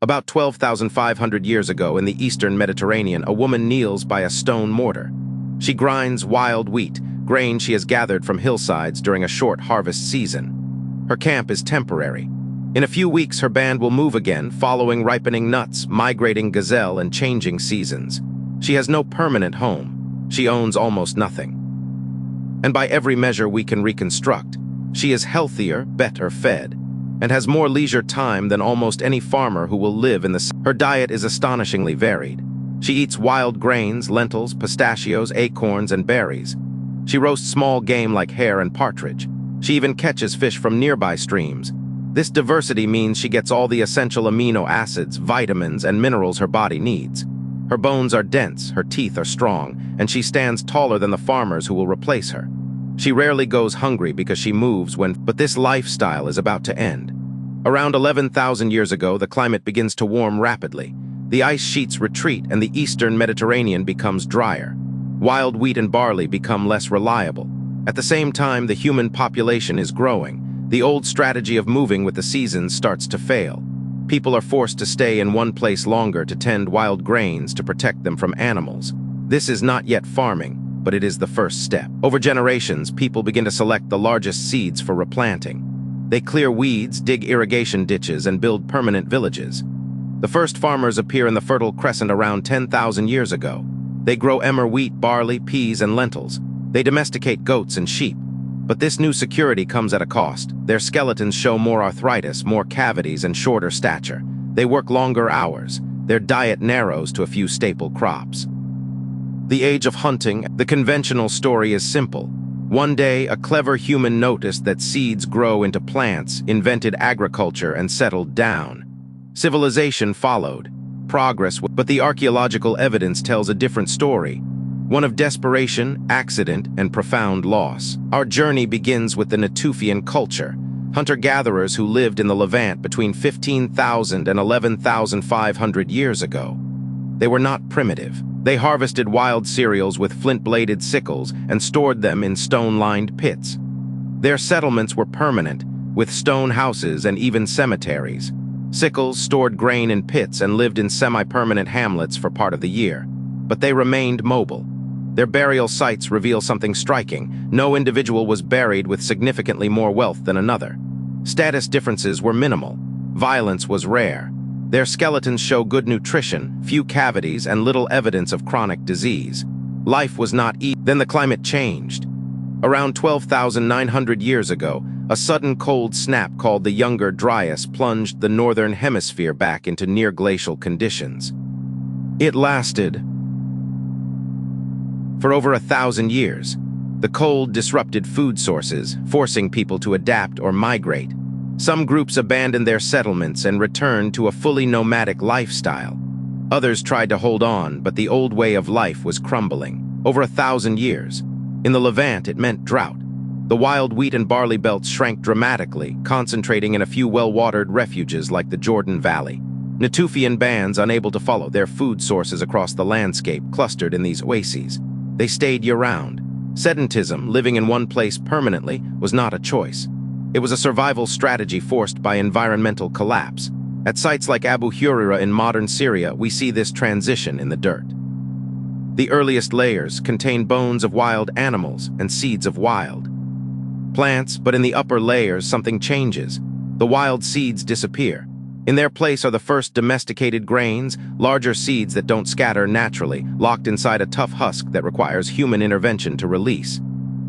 About 12,500 years ago in the eastern Mediterranean, a woman kneels by a stone mortar. She grinds wild wheat, grain she has gathered from hillsides during a short harvest season. Her camp is temporary. In a few weeks, her band will move again, following ripening nuts, migrating gazelle, and changing seasons. She has no permanent home. She owns almost nothing. And by every measure we can reconstruct, she is healthier, better fed, and has more leisure time than almost any farmer who will live in the... Her diet is astonishingly varied. She eats wild grains, lentils, pistachios, acorns, and berries. She roasts small game like hare and partridge. She even catches fish from nearby streams. This diversity means she gets all the essential amino acids, vitamins, and minerals her body needs. Her bones are dense, her teeth are strong, and she stands taller than the farmers who will replace her. She rarely goes hungry because she moves but this lifestyle is about to end. Around 11,000 years ago, the climate begins to warm rapidly. The ice sheets retreat and the eastern Mediterranean becomes drier. Wild wheat and barley become less reliable. At the same time, the human population is growing. The old strategy of moving with the seasons starts to fail. People are forced to stay in one place longer to tend wild grains to protect them from animals. This is not yet farming, but it is the first step. Over generations, people begin to select the largest seeds for replanting. They clear weeds, dig irrigation ditches, and build permanent villages. The first farmers appear in the Fertile Crescent around 10,000 years ago. They grow emmer wheat, barley, peas, and lentils. They domesticate goats and sheep. But this new security comes at a cost. Their skeletons show more arthritis, more cavities, and shorter stature. They work longer hours. Their diet narrows to a few staple crops. The age of hunting, the conventional story is simple. One day, a clever human noticed that seeds grow into plants, invented agriculture, and settled down. Civilization followed. But the archaeological evidence tells a different story. One of desperation, accident, and profound loss. Our journey begins with the Natufian culture, hunter-gatherers who lived in the Levant between 15,000 and 11,500 years ago. They were not primitive. They harvested wild cereals with flint-bladed sickles and stored them in stone-lined pits. Their settlements were permanent, with stone houses and even cemeteries. Sickles stored grain in pits and lived in semi-permanent hamlets for part of the year. But they remained mobile. Their burial sites reveal something striking. No individual was buried with significantly more wealth than another. Status differences were minimal. Violence was rare. Their skeletons show good nutrition, few cavities, and little evidence of chronic disease. Life was not easy. Then the climate changed. Around 12,900 years ago, a sudden cold snap called the Younger Dryas plunged the northern hemisphere back into near-glacial conditions. It lasted for over 1,000 years. The cold disrupted food sources, forcing people to adapt or migrate. Some groups abandoned their settlements and returned to a fully nomadic lifestyle. Others tried to hold on, but the old way of life was crumbling. Over 1,000 years. In the Levant, it meant drought. The wild wheat and barley belts shrank dramatically, concentrating in a few well-watered refuges like the Jordan Valley. Natufian bands, unable to follow their food sources across the landscape, clustered in these oases. They stayed year-round. Sedentism, living in one place permanently, was not a choice. It was a survival strategy forced by environmental collapse. At sites like Abu Hurira in modern Syria, we see this transition in the dirt. The earliest layers contain bones of wild animals and seeds of wild plants, but in the upper layers something changes. The wild seeds disappear. In their place are the first domesticated grains, larger seeds that don't scatter naturally, locked inside a tough husk that requires human intervention to release.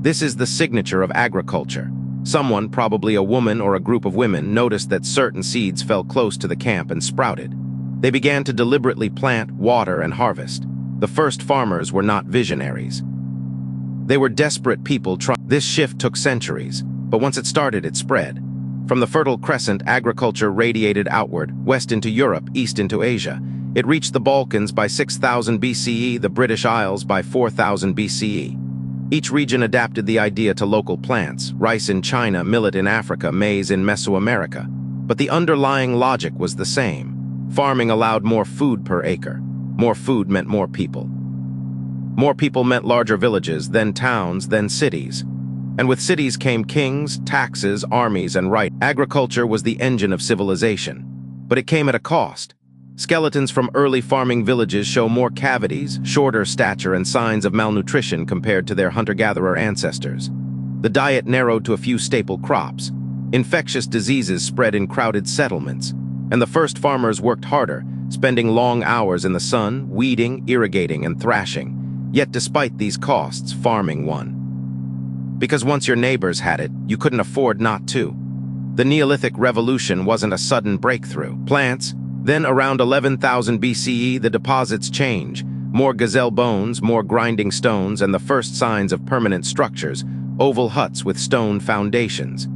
This is the signature of agriculture. Someone, probably a woman or a group of women, noticed that certain seeds fell close to the camp and sprouted. They began to deliberately plant, water, and harvest. The first farmers were not visionaries. They were desperate people trying. This shift took centuries, but once it started, it spread. From the Fertile Crescent, agriculture radiated outward, west into Europe, east into Asia. It reached the Balkans by 6,000 BCE, the British Isles by 4,000 BCE. Each region adapted the idea to local plants, rice in China, millet in Africa, maize in Mesoamerica. But the underlying logic was the same. Farming allowed more food per acre. More food meant more people. More people meant larger villages, then towns, then cities. And with cities came kings, taxes, armies, and right. Agriculture was the engine of civilization. But it came at a cost. Skeletons from early farming villages show more cavities, shorter stature, and signs of malnutrition compared to their hunter-gatherer ancestors. The diet narrowed to a few staple crops. Infectious diseases spread in crowded settlements, and the first farmers worked harder, spending long hours in the sun, weeding, irrigating, and thrashing. Yet despite these costs, farming won. Because once your neighbors had it, you couldn't afford not to. The Neolithic Revolution wasn't a sudden breakthrough. Plants, then around 11,000 BCE, the deposits change. More gazelle bones, more grinding stones, and the first signs of permanent structures, oval huts with stone foundations.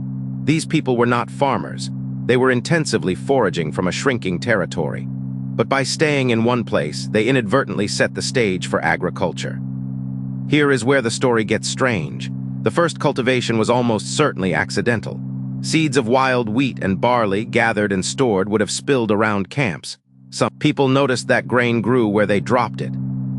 These people were not farmers. They were intensively foraging from a shrinking territory. But by staying in one place, they inadvertently set the stage for agriculture. Here is where the story gets strange. The first cultivation was almost certainly accidental. Seeds of wild wheat and barley, gathered and stored, would have spilled around camps. Some people noticed that grain grew where they dropped it.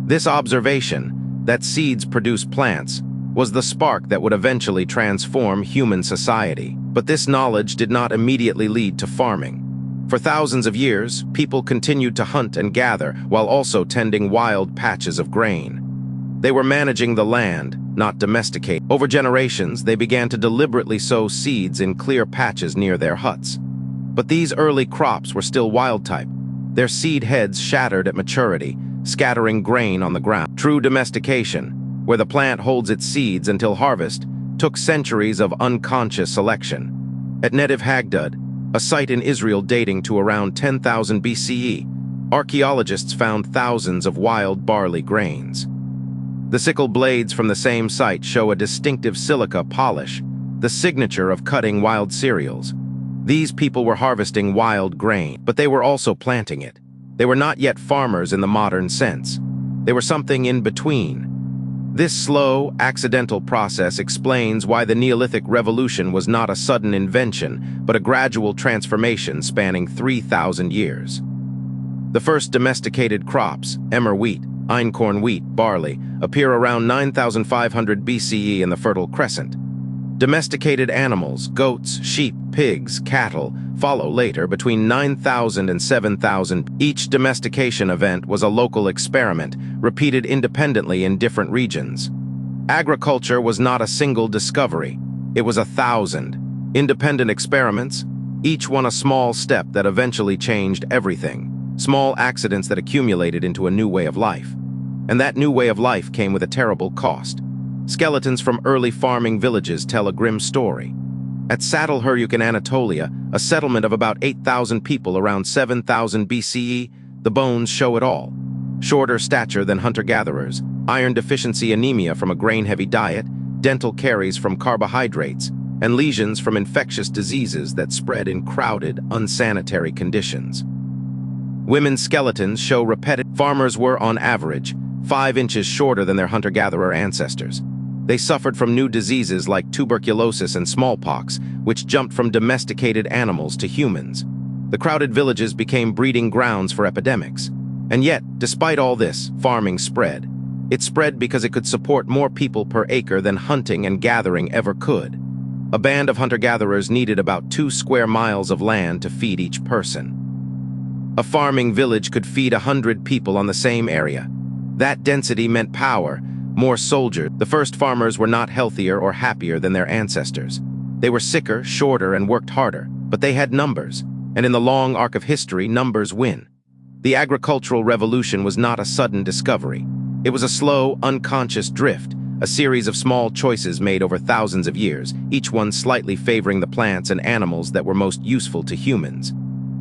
This observation, that seeds produce plants, was the spark that would eventually transform human society. But this knowledge did not immediately lead to farming. For thousands of years, people continued to hunt and gather while also tending wild patches of grain. They were managing the land, not domesticating. Over generations, they began to deliberately sow seeds in clear patches near their huts. But these early crops were still wild type. Their seed heads shattered at maturity, scattering grain on the ground. True domestication, where the plant holds its seeds until harvest, took centuries of unconscious selection. At Netiv Hagdud, a site in Israel dating to around 10,000 BCE, archaeologists found thousands of wild barley grains. The sickle blades from the same site show a distinctive silica polish, the signature of cutting wild cereals. These people were harvesting wild grain, but they were also planting it. They were not yet farmers in the modern sense. They were something in between. This slow, accidental process explains why the Neolithic Revolution was not a sudden invention, but a gradual transformation spanning 3,000 years. The first domesticated crops, emmer wheat, einkorn wheat, barley, appear around 9,500 BCE in the Fertile Crescent. Domesticated animals, goats, sheep, pigs, cattle, follow later between 9,000 and 7,000. Each domestication event was a local experiment, repeated independently in different regions. Agriculture was not a single discovery. It was 1,000 independent experiments, each one a small step that eventually changed everything. Small accidents that accumulated into a new way of life. And that new way of life came with a terrible cost. Skeletons from early farming villages tell a grim story. At Çatalhöyük in Anatolia, a settlement of about 8,000 people around 7,000 BCE, the bones show it all. Shorter stature than hunter-gatherers, iron deficiency anemia from a grain-heavy diet, dental caries from carbohydrates, and lesions from infectious diseases that spread in crowded, unsanitary conditions. Women's skeletons show repetitive. Farmers were, on average, 5 inches shorter than their hunter-gatherer ancestors. They suffered from new diseases like tuberculosis and smallpox, which jumped from domesticated animals to humans. The crowded villages became breeding grounds for epidemics. And yet, despite all this, farming spread. It spread because it could support more people per acre than hunting and gathering ever could. A band of hunter-gatherers needed about 2 square miles of land to feed each person. A farming village could feed 100 people on the same area. That density meant power, more soldiers. The first farmers were not healthier or happier than their ancestors. They were sicker, shorter, and worked harder, but they had numbers, and in the long arc of history, numbers win. The agricultural revolution was not a sudden discovery. It was a slow, unconscious drift, a series of small choices made over thousands of years, each one slightly favoring the plants and animals that were most useful to humans.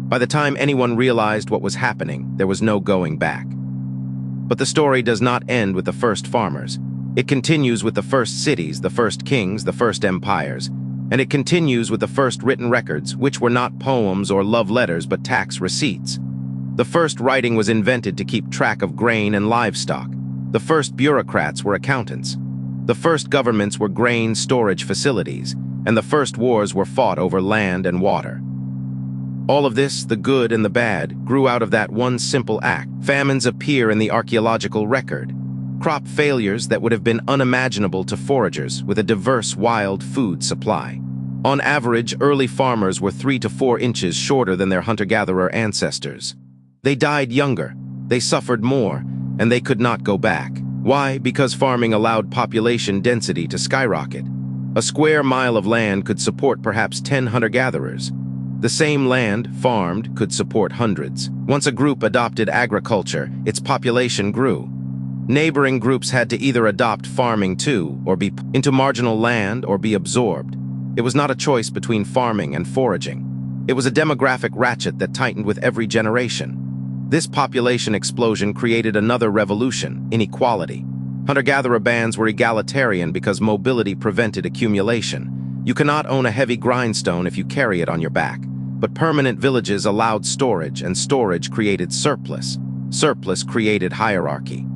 By the time anyone realized what was happening, there was no going back. But the story does not end with the first farmers. It continues with the first cities, the first kings, the first empires. And it continues with the first written records, which were not poems or love letters but tax receipts. The first writing was invented to keep track of grain and livestock. The first bureaucrats were accountants. The first governments were grain storage facilities. And the first wars were fought over land and water. All of this, the good and the bad, grew out of that one simple act. Famines appear in the archaeological record. Crop failures that would have been unimaginable to foragers with a diverse wild food supply. On average, early farmers were 3 to 4 inches shorter than their hunter-gatherer ancestors. They died younger, they suffered more, and they could not go back. Why? Because farming allowed population density to skyrocket. A square mile of land could support perhaps 10 hunter-gatherers. The same land, farmed, could support hundreds. Once a group adopted agriculture, its population grew. Neighboring groups had to either adopt farming too, or be put into marginal land, or be absorbed. It was not a choice between farming and foraging. It was a demographic ratchet that tightened with every generation. This population explosion created another revolution, inequality. Hunter-gatherer bands were egalitarian because mobility prevented accumulation. You cannot own a heavy grindstone if you carry it on your back. But permanent villages allowed storage, and storage created surplus. Surplus created hierarchy.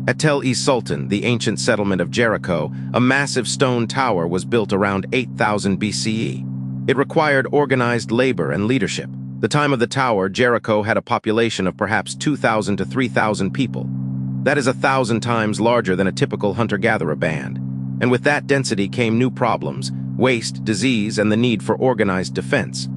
At Tel Es-Sultan, the ancient settlement of Jericho, a massive stone tower was built around 8000 BCE. It required organized labor and leadership. The time of the tower, Jericho had a population of perhaps 2,000 to 3,000 people. That is 1,000 times larger than a typical hunter-gatherer band. And with that density came new problems: waste, disease, and the need for organized defense.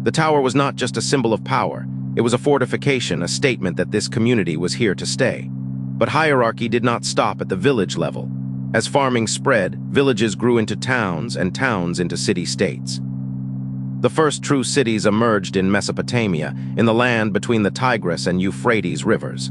The tower was not just a symbol of power. It was a fortification, a statement that this community was here to stay. But hierarchy did not stop at the village level. As farming spread, villages grew into towns, and towns into city-states. The first true cities emerged in Mesopotamia, in the land between the Tigris and Euphrates rivers.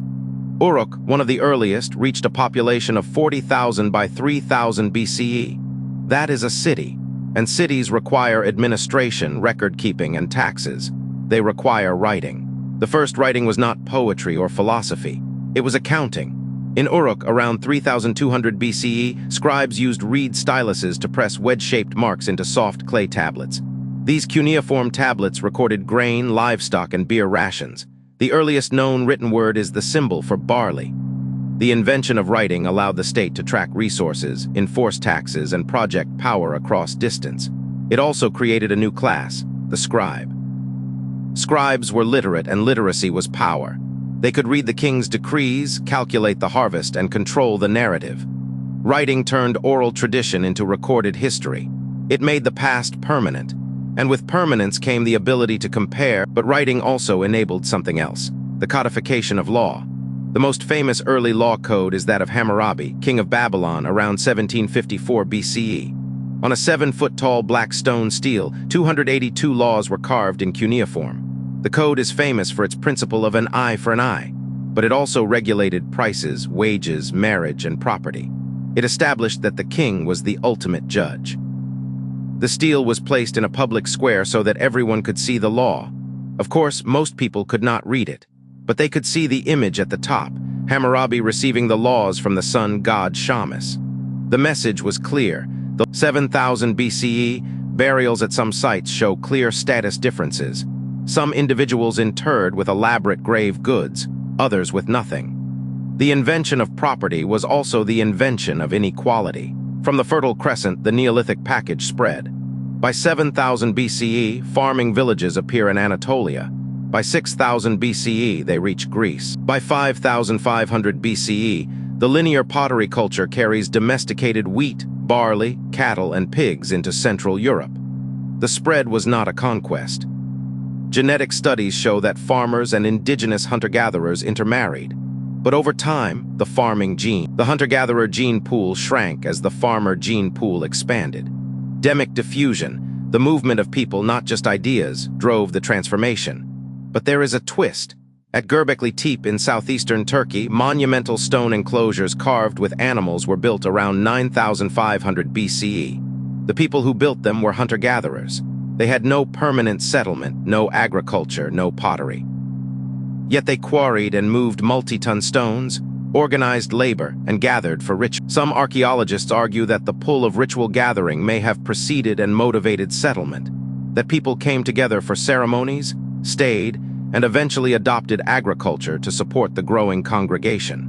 Uruk, one of the earliest, reached a population of 40,000 by 3000 BCE. That is a city, and cities require administration, record-keeping, and taxes. They require writing. The first writing was not poetry or philosophy. It was accounting. In Uruk, around 3200 BCE, scribes used reed styluses to press wedge-shaped marks into soft clay tablets. These cuneiform tablets recorded grain, livestock, and beer rations. The earliest known written word is the symbol for barley. The invention of writing allowed the state to track resources, enforce taxes, and project power across distance. It also created a new class, the scribe. Scribes were literate, and literacy was power. They could read the king's decrees, calculate the harvest, and control the narrative. Writing turned oral tradition into recorded history. It made the past permanent. And with permanence came the ability to compare, but writing also enabled something else: the codification of law. The most famous early law code is that of Hammurabi, king of Babylon, around 1754 BCE. On a 7-foot-tall black stone stele, 282 laws were carved in cuneiform. The code is famous for its principle of an eye for an eye, but it also regulated prices, wages, marriage, and property. It established that the king was the ultimate judge. The stele was placed in a public square so that everyone could see the law. Of course, most people could not read it, but they could see the image at the top, Hammurabi receiving the laws from the sun god Shamash. The message was clear. The 7000 BCE, burials at some sites show clear status differences. Some individuals interred with elaborate grave goods, others with nothing. The invention of property was also the invention of inequality. From the Fertile Crescent, the Neolithic Package spread. By 7000 BCE, farming villages appear in Anatolia. By 6000 BCE, they reach Greece. By 5500 BCE, the linear pottery culture carries domesticated wheat, barley, cattle, and pigs into Central Europe. The spread was not a conquest. Genetic studies show that farmers and indigenous hunter-gatherers intermarried. But over time, the hunter-gatherer gene pool shrank as the farmer gene pool expanded. Demic diffusion, the movement of people, not just ideas, drove the transformation. But there is a twist. At Göbekli Tepe in southeastern Turkey, monumental stone enclosures carved with animals were built around 9500 BCE. The people who built them were hunter-gatherers. They had no permanent settlement, no agriculture, no pottery. Yet they quarried and moved multi-ton stones, organized labor, and gathered for ritual. Some archaeologists argue that the pull of ritual gathering may have preceded and motivated settlement, that people came together for ceremonies, stayed, and eventually adopted agriculture to support the growing congregation.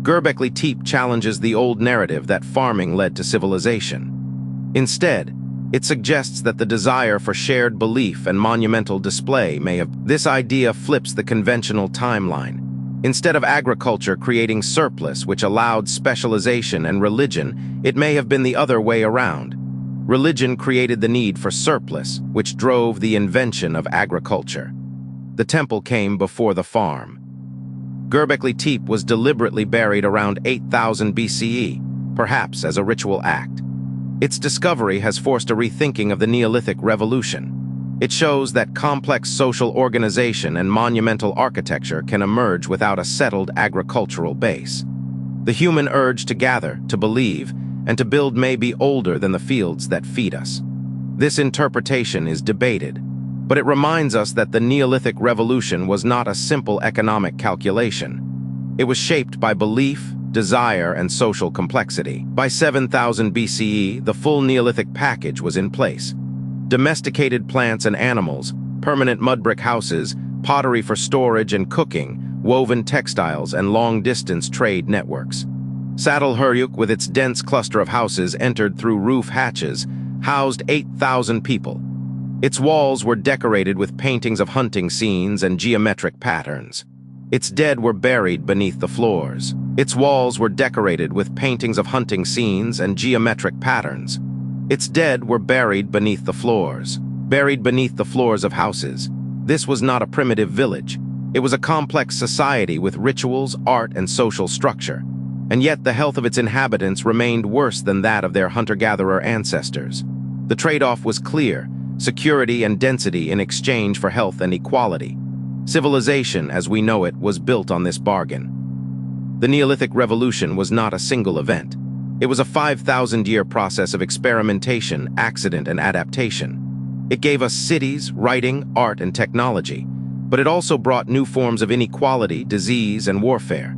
Göbekli Tepe challenges the old narrative that farming led to civilization. Instead, it suggests that the desire for shared belief and monumental display may have. This idea flips the conventional timeline. Instead of agriculture creating surplus, which allowed specialization and religion, it may have been the other way around. Religion created the need for surplus, which drove the invention of agriculture. The temple came before the farm. Göbekli Tepe was deliberately buried around 8000 BCE, perhaps as a ritual act. Its discovery has forced a rethinking of the Neolithic Revolution. It shows that complex social organization and monumental architecture can emerge without a settled agricultural base. The human urge to gather, to believe, and to build may be older than the fields that feed us. This interpretation is debated, but it reminds us that the Neolithic Revolution was not a simple economic calculation. It was shaped by belief, desire, and social complexity. By 7000 BCE, the full Neolithic package was in place. Domesticated plants and animals, permanent mud brick houses, pottery for storage and cooking, woven textiles, and long-distance trade networks. Çatalhöyük, with its dense cluster of houses entered through roof hatches, housed 8,000 people. Its walls were decorated with paintings of hunting scenes and geometric patterns. Its dead were buried beneath the floors. Its walls were decorated with paintings of hunting scenes and geometric patterns. Its dead were buried beneath the floors of houses. This was not a primitive village. It was a complex society with rituals, art, and social structure. And yet the health of its inhabitants remained worse than that of their hunter-gatherer ancestors. The trade-off was clear: security and density in exchange for health and equality. Civilization, as we know it, was built on this bargain. The Neolithic Revolution was not a single event. It was a 5,000-year process of experimentation, accident, and adaptation. It gave us cities, writing, art, and technology, but it also brought new forms of inequality, disease, and warfare.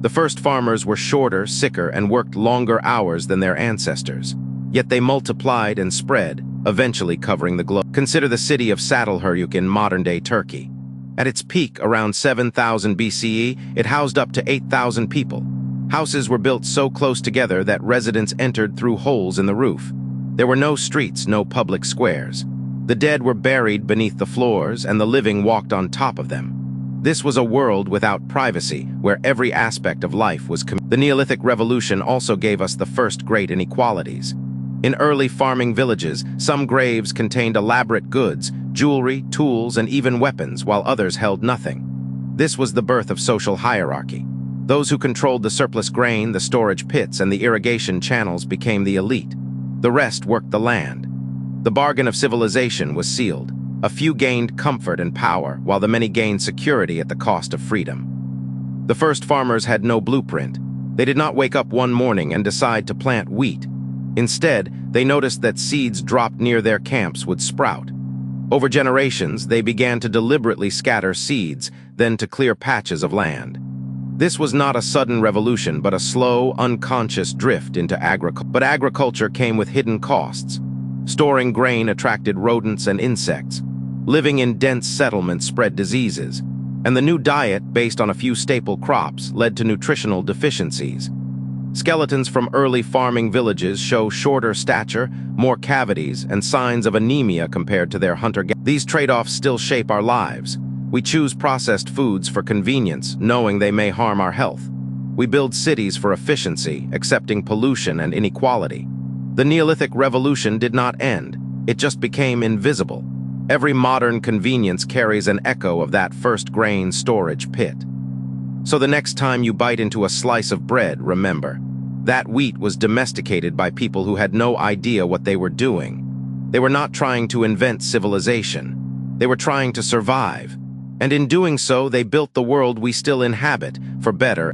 The first farmers were shorter, sicker, and worked longer hours than their ancestors. Yet they multiplied and spread, eventually covering the globe. Consider the city of Çatalhöyük in modern-day Turkey. At its peak, around 7000 BCE, it housed up to 8,000 people. Houses were built so close together that residents entered through holes in the roof. There were no streets, no public squares. The dead were buried beneath the floors, and the living walked on top of them. This was a world without privacy, where every aspect of life was The Neolithic Revolution also gave us the first great inequalities. In early farming villages, some graves contained elaborate goods, jewelry, tools, and even weapons, while others held nothing. This was the birth of social hierarchy. Those who controlled the surplus grain, the storage pits, and the irrigation channels became the elite. The rest worked the land. The bargain of civilization was sealed. A few gained comfort and power, while the many gained security at the cost of freedom. The first farmers had no blueprint. They did not wake up one morning and decide to plant wheat. Instead, they noticed that seeds dropped near their camps would sprout. Over generations, they began to deliberately scatter seeds, then to clear patches of land. This was not a sudden revolution, but a slow, unconscious drift into agriculture. But agriculture came with hidden costs. Storing grain attracted rodents and insects. Living in dense settlements spread diseases. And the new diet, based on a few staple crops, led to nutritional deficiencies. Skeletons from early farming villages show shorter stature, more cavities, and signs of anemia compared to their hunter-gatherers. These trade-offs still shape our lives. We choose processed foods for convenience, knowing they may harm our health. We build cities for efficiency, accepting pollution and inequality. The Neolithic Revolution did not end. It just became invisible. Every modern convenience carries an echo of that first grain storage pit. So the next time you bite into a slice of bread, remember, that wheat was domesticated by people who had no idea what they were doing. They were not trying to invent civilization. They were trying to survive. And in doing so, they built the world we still inhabit, for better.